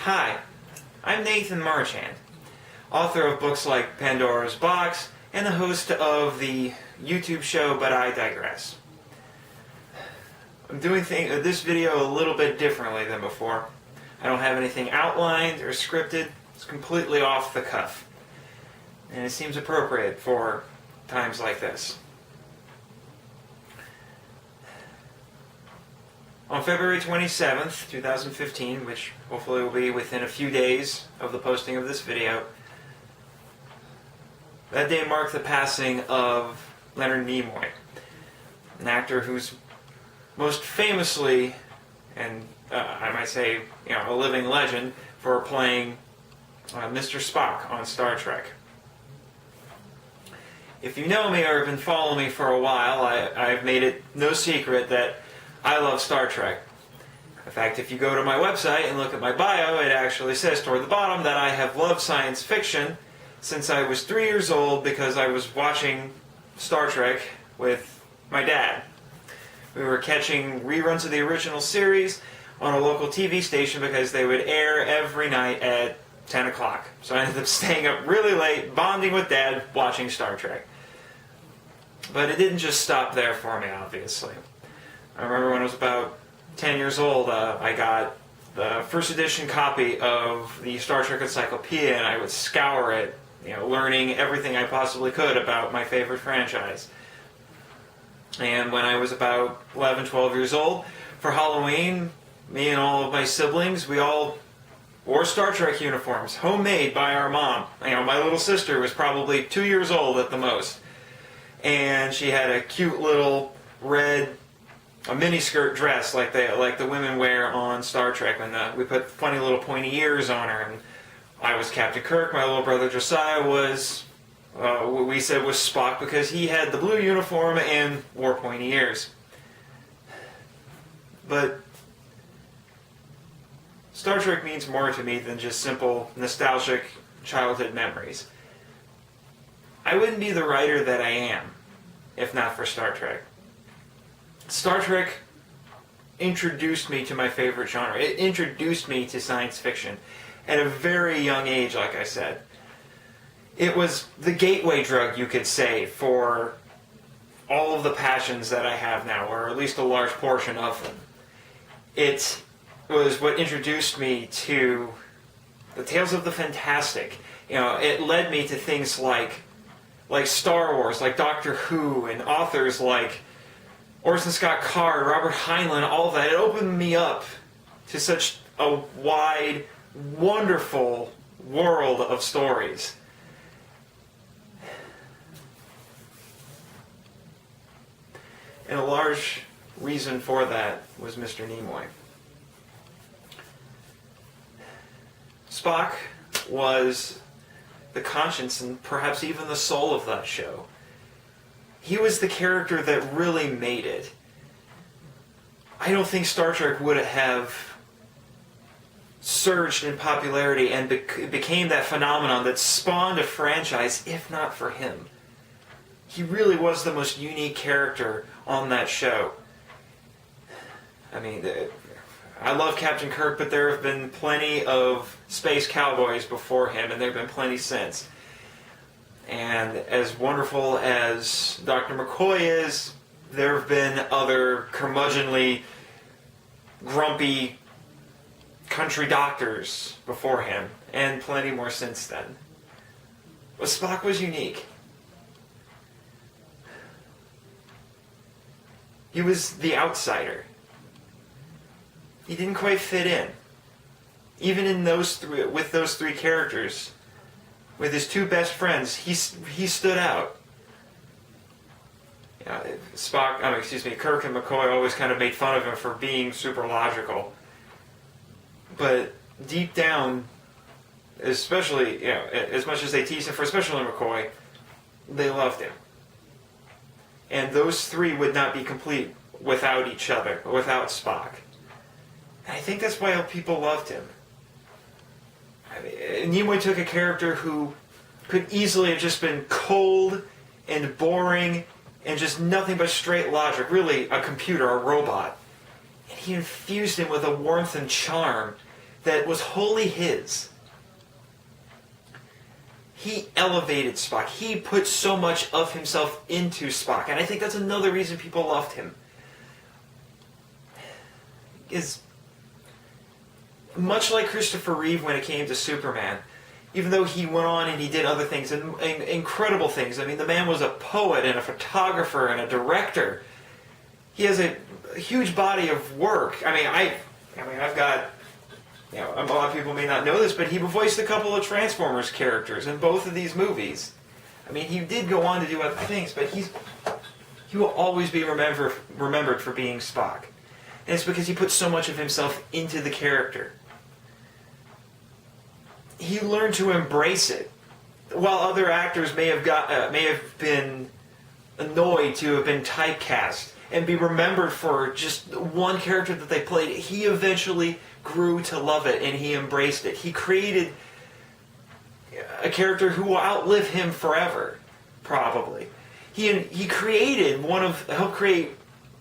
Hi, I'm Nathan Marchand, author of books like Pandora's Box and the host of the YouTube show But I Digress. I'm doing this video a little bit differently than before. I don't have anything outlined or scripted. It's completely off the cuff. And it seems appropriate for times like this. On February 27th, 2015, which hopefully will be within a few days of the posting of this video, that day marked the passing of Leonard Nimoy, an actor who's most famously, and I might say, a living legend for playing Mr. Spock on Star Trek. If you know me or have been following me for a while, I've made it no secret that I love Star Trek. In fact, if you go to my website and look at my bio, it actually says toward the bottom that I have loved science fiction since I was 3 years old because I was watching Star Trek with my dad. We were catching reruns of the original series on a local TV station because they would air every night at 10 o'clock. So I ended up staying up really late, bonding with Dad, watching Star Trek. But it didn't just stop there for me, obviously. I remember when I was about 10 years old, I got the first edition copy of the Star Trek Encyclopedia, and I would scour it, learning everything I possibly could about my favorite franchise. And when I was about 11, 12 years old, for Halloween, me and all of my siblings, we all wore Star Trek uniforms, homemade by our mom. My little sister was probably 2 years old at the most. And she had a cute little red miniskirt dress like the women wear on Star Trek. And we put funny little pointy ears on her. And I was Captain Kirk. My little brother Josiah was, what we said was Spock because he had the blue uniform and wore pointy ears. But Star Trek means more to me than just simple nostalgic childhood memories. I wouldn't be the writer that I am if not for Star Trek. Star Trek introduced me to my favorite genre. It introduced me to science fiction at a very young age, like I said. It was the gateway drug, you could say, for all of the passions that I have now, or at least a large portion of them. It was what introduced me to the tales of the fantastic. It led me to things like Star Wars, like Doctor Who, and authors like Orson Scott Card, Robert Heinlein, all of that. It opened me up to such a wide, wonderful world of stories. And a large reason for that was Mr. Nimoy. Spock was the conscience and perhaps even the soul of that show. He was the character that really made it. I don't think Star Trek would have surged in popularity and became that phenomenon that spawned a franchise if not for him. He really was the most unique character on that show. I love Captain Kirk, but there have been plenty of space cowboys before him, and there have been plenty since. And as wonderful as Dr. McCoy is, there have been other curmudgeonly, grumpy country doctors before him, and plenty more since then. But Spock was unique. He was the outsider. He didn't quite fit in. Even in with those three characters, with his two best friends, he stood out. Kirk and McCoy always kind of made fun of him for being super logical. But deep down, especially, as much as they teased him for, especially McCoy, they loved him. And those three would not be complete without each other, without Spock. And I think that's why people loved him. Nimoy took a character who could easily have just been cold and boring and just nothing but straight logic, really a computer, a robot. And he infused him with a warmth and charm that was wholly his. He elevated Spock. He put so much of himself into Spock. And I think that's another reason people loved him. Is much like Christopher Reeve when it came to Superman, even though he went on and he did other things, and incredible things. I mean, the man was a poet and a photographer and a director. He has a huge body of work. I mean, I've got, you know, a lot of people may not know this, but he voiced a couple of Transformers characters in both of these movies. I mean, he did go on to do other things, but he will always be remembered for being Spock. And it's because he put so much of himself into the character. He learned to embrace it, while other actors may have been annoyed to have been typecast and be remembered for just one character that they played. He eventually grew to love it, and he embraced it. He created a character who will outlive him forever, probably. He helped create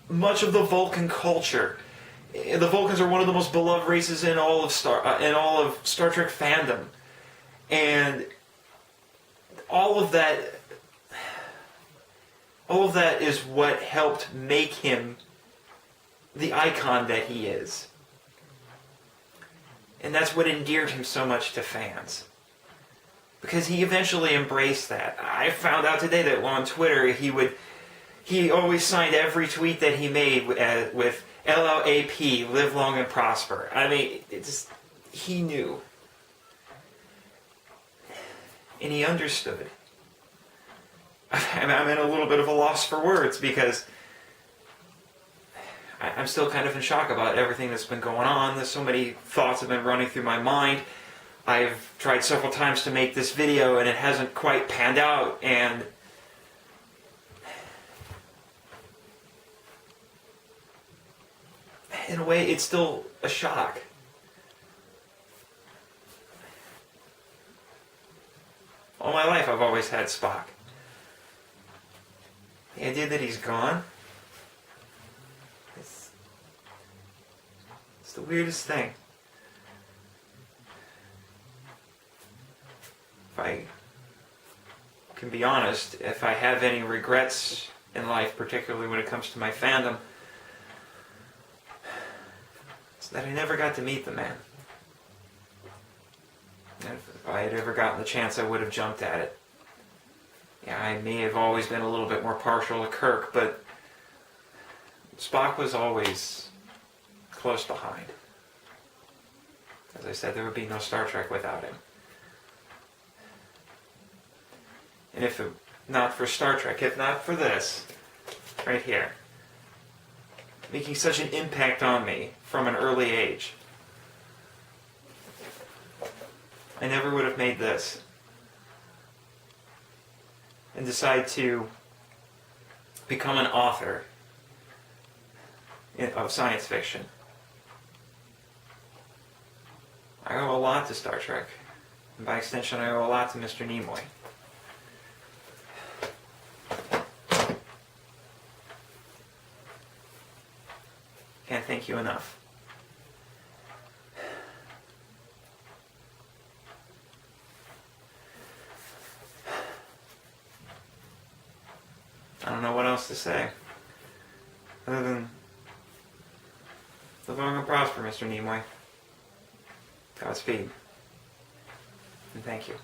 much of the Vulcan culture. The Vulcans are one of the most beloved races in all of Star Trek fandom, and all of that is what helped make him the icon that he is, and that's what endeared him so much to fans, because he eventually embraced that. I found out today that on Twitter he always signed every tweet that he made with LLAP, live long and prosper. I mean, he knew. And he understood. I'm in a little bit of a loss for words, because I'm still kind of in shock about everything that's been going on. There's so many thoughts have been running through my mind. I've tried several times to make this video, and it hasn't quite panned out, and in a way, it's still a shock. All my life, I've always had Spock. The idea that he's gone, it's the weirdest thing. If I can be honest, if I have any regrets in life, particularly when it comes to my fandom, that I never got to meet the man. And if I had ever gotten the chance, I would have jumped at it. Yeah, I may have always been a little bit more partial to Kirk, but Spock was always close behind. As I said, there would be no Star Trek without him. And if not for Star Trek, if not for this, right here, making such an impact on me from an early age, I never would have made this and decide to become an author of science fiction. I owe a lot to Star Trek, and by extension I owe a lot to Mr. Nimoy. Can't thank you enough. I don't know what else to say, other than live long and prosper, Mr. Nimoy. Godspeed. And thank you.